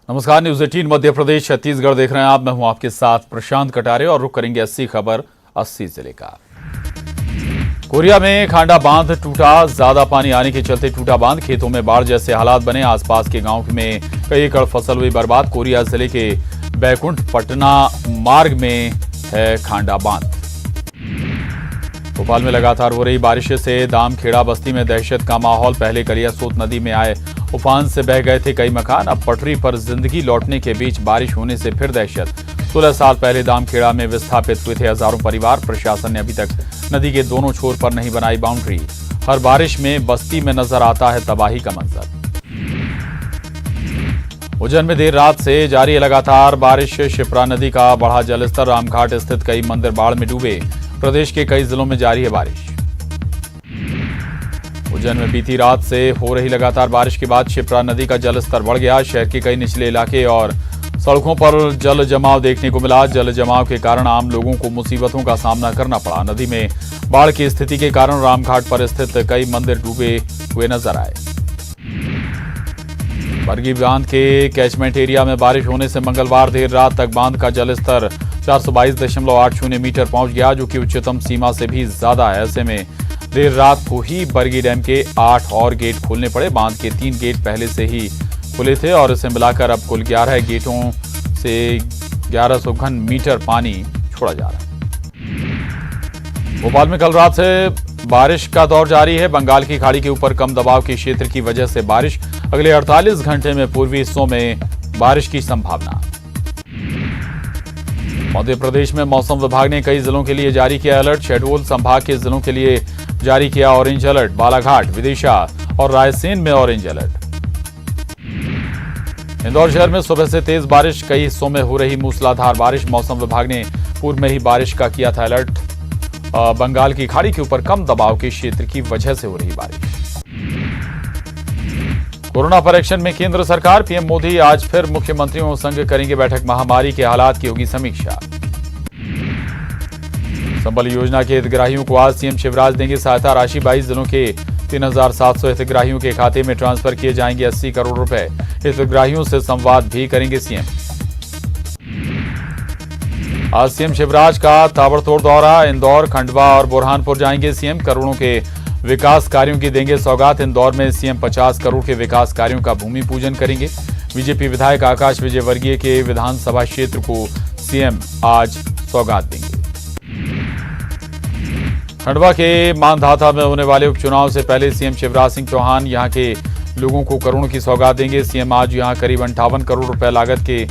नमस्कार, न्यूज 18 मध्य प्रदेश छत्तीसगढ़ देख रहे हैं आप। मैं हूं आपके साथ प्रशांत कटारे और रुक करेंगे 80 खबर 80 जिले का। कोरिया में खांडा बांध टूटा, ज्यादा पानी आने के चलते टूटा बांध, खेतों में बाढ़ जैसे हालात बने। आसपास के गांव में कई एकड़ फसल हुई बर्बाद। कोरिया जिले के बैकुंठ पटना मार्ग में है खांडा बांध। भोपाल में लगातार हो रही बारिश से दामखेड़ा बस्ती में दहशत का माहौल। पहले कलियासोत नदी में आए उफान से बह गए थे कई मकान। अब पटरी पर जिंदगी लौटने के बीच बारिश होने से फिर दहशत। 16 साल पहले दामखेड़ा में विस्थापित हुए थे हजारों परिवार। प्रशासन ने अभी तक नदी के दोनों छोर पर नहीं बनाई बाउंड्री। हर बारिश में बस्ती में नजर आता है तबाही का मंजर। उज्जैन में देर रात से जारी है लगातार बारिश। शिप्रा नदी का बढ़ा जलस्तर। रामघाट स्थित कई मंदिर बाढ़ में डूबे। प्रदेश के कई जिलों में जारी है बारिश। उज्जैन में बीती रात से हो रही लगातार बारिश के बाद शिप्रा नदी का जलस्तर बढ़ गया। शहर के कई निचले इलाके और सड़कों पर जल जमाव देखने को मिला। जल जमाव के कारण आम लोगों को मुसीबतों का सामना करना पड़ा। नदी में बाढ़ की स्थिति के कारण रामघाट पर स्थित कई मंदिर डूबे हुए नजर आए। बरगी बांध के कैचमेंट एरिया में बारिश होने से मंगलवार देर रात तक बांध का जलस्तर 422.80 मीटर पहुंच गया, जो कि उच्चतम सीमा से भी ज्यादा है। ऐसे में देर रात को ही बरगी डैम के 8 और गेट खोलने पड़े। बांध के 3 गेट पहले से ही खुले थे और इसे मिलाकर अब कुल 11 गेटों से 1100 घन मीटर पानी छोड़ा जा रहा है। भोपाल में कल रात से बारिश का दौर जारी है। बंगाल की खाड़ी के ऊपर कम दबाव के क्षेत्र की वजह से बारिश। अगले 48 घंटे में पूर्वी हिस्सों में बारिश की संभावना। मध्य प्रदेश में मौसम विभाग ने कई जिलों के लिए जारी किया अलर्ट। शहडोल संभाग के जिलों के लिए जारी किया ऑरेंज अलर्ट। बालाघाट, विदिशा और रायसेन में ऑरेंज अलर्ट। इंदौर शहर में सुबह से तेज बारिश। कई हिस्सों में हो रही मूसलाधार बारिश। मौसम विभाग ने पूर्व में ही बारिश का किया था अलर्ट। बंगाल की खाड़ी के ऊपर कम दबाव के क्षेत्र की वजह से हो रही बारिश। कोरोना पर एक्शन में केंद्र सरकार। पीएम मोदी आज फिर मुख्यमंत्रियों संग करेंगे बैठक। महामारी के हालात की होगी समीक्षा। संबल योजना के हितग्राहियों को आज सीएम शिवराज देंगे सहायता राशि। 22 जिलों के 3700 हितग्राहियों के खाते में ट्रांसफर किए जाएंगे 80 करोड़ रुपए। हितग्राहियों से संवाद भी करेंगे सीएम। आज सीएम शिवराज का ताबड़तोड़ दौरा। इंदौर, खंडवा और बुरहानपुर जाएंगे सीएम। करोड़ों के विकास कार्यों की देंगे सौगात। इंदौर में सीएम 50 करोड़ के विकास कार्यों का भूमि पूजन करेंगे। बीजेपी विधायक आकाश विजयवर्गीय के विधानसभा क्षेत्र को सीएम आज सौगात देंगे। खंडवा के मानधाता में होने वाले उपचुनाव से पहले सीएम शिवराज सिंह चौहान यहां के लोगों को करोड़ों की सौगात देंगे। सीएम आज यहां करीब 58 करोड़ रुपए लागत के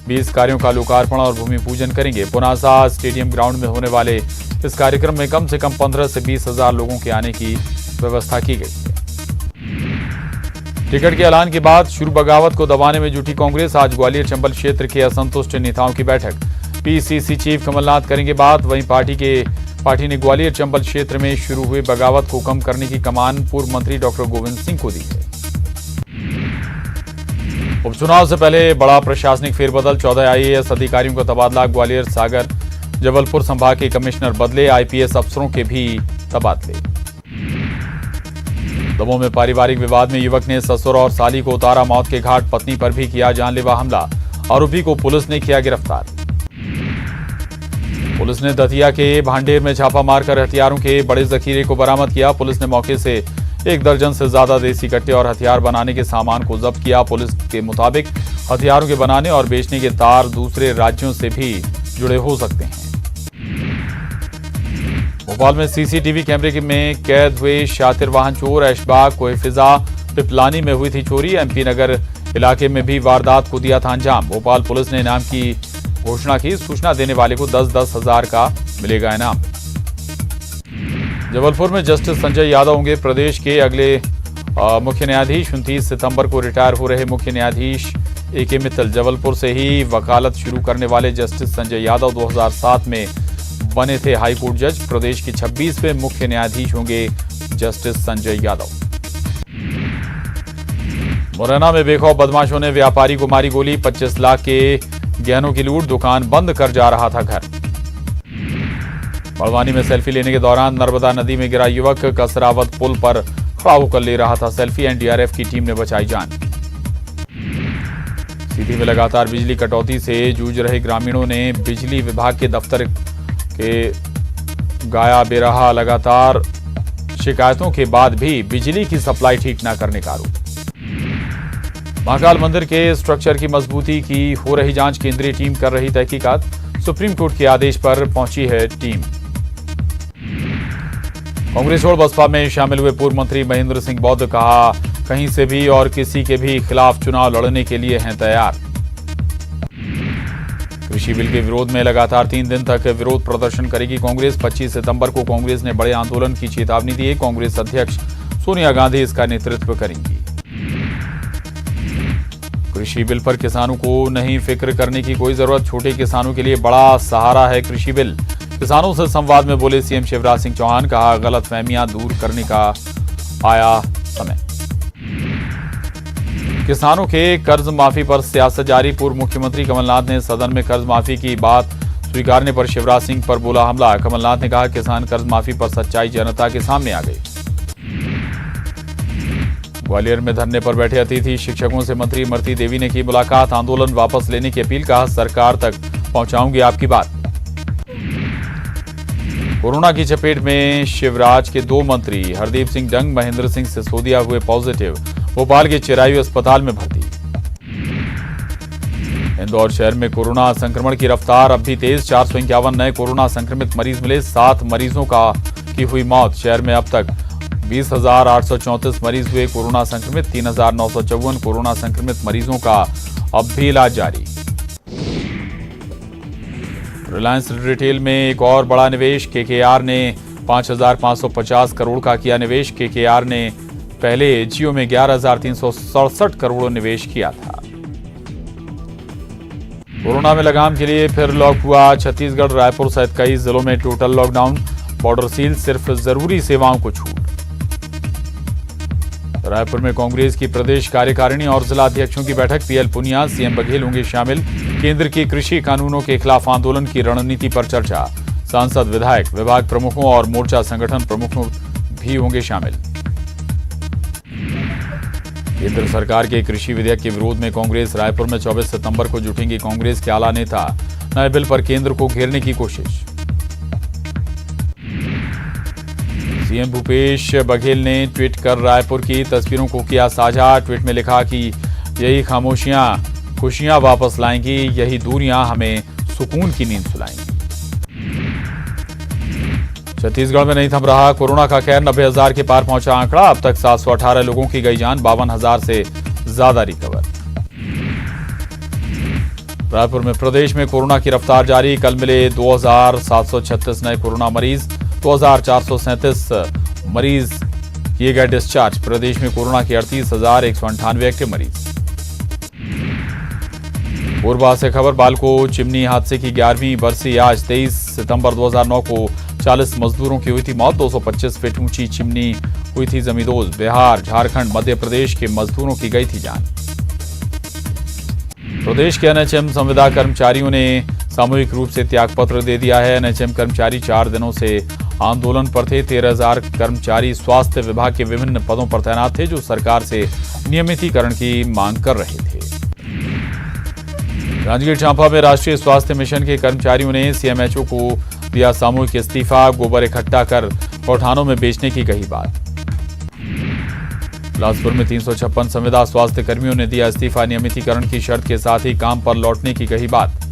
20 कार्यों का लोकार्पण और भूमि पूजन करेंगे। पुनासा स्टेडियम ग्राउंड में होने वाले इस कार्यक्रम में कम से कम 15 से 20 हजार लोगों के आने की व्यवस्था की गई है। टिकट के ऐलान के बाद शुरू बगावत को दबाने में जुटी कांग्रेस। आज ग्वालियर चंबल क्षेत्र के असंतुष्ट नेताओं की बैठक। पीसीसी चीफ कमलनाथ करेंगे बात। वहीं पार्टी ने ग्वालियर चंबल क्षेत्र में शुरू हुए बगावत को कम करने की कमान पूर्व मंत्री डॉक्टर गोविंद सिंह को दी है। उपचुनाव से पहले बड़ा प्रशासनिक फेरबदल। 14 आईएएस अधिकारियों का तबादला। ग्वालियर, सागर, जबलपुर संभाग के कमिश्नर बदले। आईपीएस अफसरों के भी तबादले। दमोह में पारिवारिक विवाद में युवक ने ससुर और साली को उतारा मौत के घाट। पत्नी पर भी किया जानलेवा हमला। आरोपी को पुलिस ने किया गिरफ्तार। पुलिस ने दतिया के भांडेर में छापा मारकर हथियारों के बड़े जखीरे को बरामद किया। पुलिस ने मौके से 1 दर्जन से ज्यादा देसी कट्टे और हथियार बनाने के सामान को जब्त किया। पुलिस के मुताबिक हथियारों के बनाने और बेचने के तार दूसरे राज्यों से भी जुड़े हो सकते हैं। भोपाल में सीसीटीवी कैमरे में कैद हुए शातिर वाहन चोर। ऐशबाग, कोहिफिजा, पिपलानी में हुई थी चोरी। एमपी नगर इलाके में भी वारदात को दिया था अंजाम। भोपाल पुलिस ने इनाम की घोषणा की। सूचना देने वाले को 10-10 हजार का मिलेगा इनाम। जबलपुर में जस्टिस संजय यादव होंगे प्रदेश के अगले मुख्य न्यायाधीश। 29 सितंबर को रिटायर हो रहे मुख्य न्यायाधीश एके मित्तल जबलपुर से ही वकालत शुरू करने वाले जस्टिस संजय यादव 2007 में बने थे हाईकोर्ट जज। प्रदेश के 26वें मुख्य न्यायाधीश होंगे जस्टिस संजय यादव। मुरैना में बेखौफ बदमाशों ने व्यापारी को मारी गोली। 25 लाख के गहनों की लूट। दुकान बंद कर जा रहा था घर। बड़वानी में सेल्फी लेने के दौरान नर्मदा नदी में गिरा युवक। कसरावत पुल पर खड़ा होकर ले रहा था सेल्फी। एनडीआरएफ की टीम ने बचाई जान। सीधी में लगातार बिजली कटौती से जूझ रहे ग्रामीणों ने बिजली विभाग के दफ्तर के गाया बेरहा। लगातार शिकायतों के बाद भी बिजली की सप्लाई ठीक न करने का आरोप। महाकाल मंदिर के स्ट्रक्चर की मजबूती की हो रही जांच, केंद्रीय टीम कर रही तहकीकात। सुप्रीम कोर्ट के आदेश पर पहुंची है टीम। कांग्रेस छोड़ बसपा में शामिल हुए पूर्व मंत्री महेंद्र सिंह बौद्ध, कहा कहीं से भी और किसी के भी खिलाफ चुनाव लड़ने के लिए हैं तैयार। कृषि बिल के विरोध में लगातार 3 दिन तक विरोध प्रदर्शन करेगी कांग्रेस। 25 सितंबर को कांग्रेस ने बड़े आंदोलन की चेतावनी दी है। कांग्रेस अध्यक्ष सोनिया गांधी इसका नेतृत्व करेंगी। कृषि बिल पर किसानों को नहीं फिक्र करने की कोई जरूरत, छोटे किसानों के लिए बड़ा सहारा है कृषि बिल। किसानों से संवाद में बोले सीएम शिवराज सिंह चौहान, कहा गलतफहमियां दूर करने का आया समय। किसानों के कर्ज माफी पर सियासत जारी। पूर्व मुख्यमंत्री कमलनाथ ने सदन में कर्ज माफी की बात स्वीकारने पर शिवराज सिंह पर बोला हमला। कमलनाथ ने कहा किसान कर्ज माफी पर सच्चाई जनता के सामने आ गई। ग्वालियर में धरने पर बैठे अतिथि शिक्षकों से मंत्री इमरती देवी ने की मुलाकात। आंदोलन वापस लेने की अपील, कहा सरकार तक पहुंचाऊंगी आपकी बात। कोरोना की चपेट में शिवराज के 2 मंत्री हरदीप सिंह डंग, महेंद्र सिंह सिसोदिया हुए पॉजिटिव। भोपाल के चिरायु अस्पताल में भर्ती। इंदौर शहर में कोरोना संक्रमण की रफ्तार अब भी तेज। 451 नए कोरोना संक्रमित मरीज मिले। 7 मरीजों की हुई मौत। शहर में अब तक 20,834 मरीज हुए कोरोना संक्रमित। 3,954 कोरोना संक्रमित मरीजों का अब भी इलाज जारी। रिलायंस रिटेल में एक और बड़ा निवेश। केकेआर ने 5,550 करोड़ का किया निवेश। केकेआर ने पहले जियो में 11,367 करोड़ निवेश किया था। कोरोना में लगाम के लिए फिर लॉक हुआ छत्तीसगढ़। रायपुर सहित कई जिलों में टोटल लॉकडाउन। बॉर्डर सील, सिर्फ जरूरी सेवाओं को छूट। रायपुर में कांग्रेस की प्रदेश कार्यकारिणी और जिला अध्यक्षों की बैठक। पीएल पुनिया, सीएम बघेल होंगे शामिल। केंद्र की कृषि कानूनों के खिलाफ आंदोलन की रणनीति पर चर्चा। सांसद, विधायक, विभाग प्रमुखों और मोर्चा संगठन प्रमुखों भी होंगे शामिल। केंद्र सरकार के कृषि विधेयक के विरोध में कांग्रेस। रायपुर में 24 सितंबर को जुटेंगे कांग्रेस के आला नेता। नए बिल पर केंद्र को घेरने की कोशिश। सीएम भूपेश बघेल ने ट्वीट कर रायपुर की तस्वीरों को किया साझा। ट्वीट में लिखा कि यही खामोशियां खुशियां वापस लाएंगी, यही दूरियां हमें सुकून की नींद सुलाएंगी। छत्तीसगढ़ में नहीं थम रहा कोरोना का कहर। 90,000 के पार पहुंचा आंकड़ा। अब तक 718 लोगों की गई जान। 52,000 से ज्यादा रिकवर। रायपुर में प्रदेश में कोरोना की रफ्तार जारी। कल मिले 2,736 नए कोरोना मरीज। 2,437 मरीज किए गए डिस्चार्ज। प्रदेश में कोरोना के 38,198 एक्टिव मरीज। कोरबा से खबर। बालको चिमनी हादसे की 11वीं बरसी आज। 23 सितंबर 2009 को 40 मजदूरों की हुई थी मौत। 225 फीट ऊंची चिमनी हुई थी जमींदोज। बिहार, झारखंड, मध्य प्रदेश के मजदूरों की गई थी जान। प्रदेश के एनएचएम संविदा कर्मचारियों ने सामूहिक रूप से त्यागपत्र दे दिया है। एनएचएम कर्मचारी 4 दिनों से आंदोलन पर थे। 13,000 कर्मचारी स्वास्थ्य विभाग के विभिन्न पदों पर तैनात थे, जो सरकार से नियमितीकरण की मांग कर रहे थे। जांजगीर चांपा में राष्ट्रीय स्वास्थ्य मिशन के कर्मचारियों ने सीएमएचओ को दिया सामूहिक इस्तीफा। गोबर इकट्ठा कर गौठानों में बेचने की कही बात। बिलासपुर में 356 संविदा स्वास्थ्य कर्मियों ने दिया इस्तीफा। नियमितीकरण की शर्त के साथ ही काम पर लौटने की कही बात।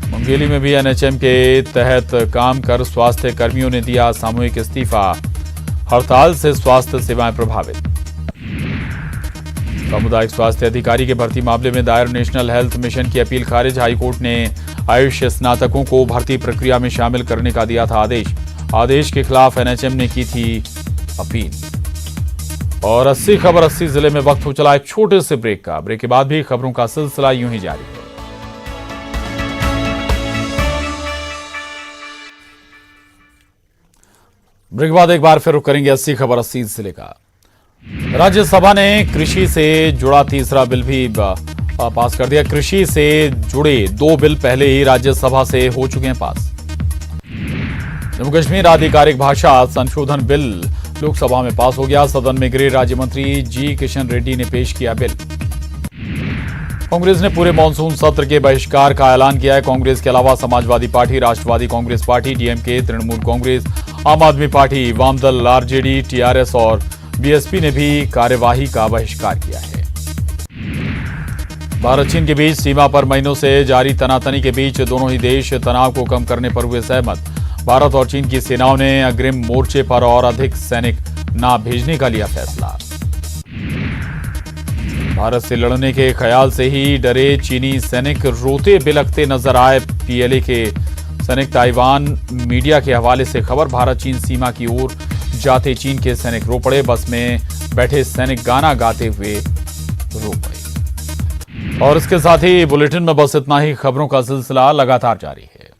मुंगेली में भी एनएचएम के तहत काम कर स्वास्थ्य कर्मियों ने दिया सामूहिक इस्तीफा। हड़ताल से स्वास्थ्य सेवाएं प्रभावित। सामुदायिक स्वास्थ्य अधिकारी के भर्ती मामले में दायर नेशनल हेल्थ मिशन की अपील खारिज। हाईकोर्ट ने आयुष स्नातकों को भर्ती प्रक्रिया में शामिल करने का दिया था आदेश। आदेश के खिलाफ एनएचएम ने की थी अपील। और 80 खबर 80 जिले में वक्त हो चला एक छोटे से ब्रेक का। ब्रेक के बाद भी खबरों का सिलसिला यूं ही जारी है। ब्रेक बाद एक बार फिर रुक करेंगे 80 खबर 80 जिले का। राज्यसभा ने कृषि से जुड़ा तीसरा बिल भी पास कर दिया। कृषि से जुड़े 2 बिल पहले ही राज्यसभा से हो चुके हैं पास। जम्मू कश्मीर आधिकारिक भाषा संशोधन बिल लोकसभा में पास हो गया। सदन में गृह राज्य मंत्री जी किशन रेड्डी ने पेश किया बिल। कांग्रेस ने पूरे मानसून सत्र के बहिष्कार का ऐलान किया है। कांग्रेस के अलावा समाजवादी पार्टी, राष्ट्रवादी कांग्रेस पार्टी, डीएमके, तृणमूल कांग्रेस, आम आदमी पार्टी, वामदल, आरजेडी, टीआरएस और बीएसपी ने भी कार्यवाही का बहिष्कार किया है। भारत चीन के बीच सीमा पर महीनों से जारी तनातनी के बीच दोनों ही देश तनाव को कम करने पर हुए सहमत। भारत और चीन की सेनाओं ने अग्रिम मोर्चे पर और अधिक सैनिक न भेजने का लिया फैसला। भारत से लड़ने के ख्याल से ही डरे चीनी सैनिक रोते बिलखते नजर आए। पीएलए के सैनिक ताइवान मीडिया के हवाले से खबर। भारत चीन सीमा की ओर जाते चीन के सैनिक रो पड़े। बस में बैठे सैनिक गाना गाते हुए रो पड़े। और इसके साथ ही बुलेटिन में बस इतना ही। खबरों का सिलसिला लगातार जारी है।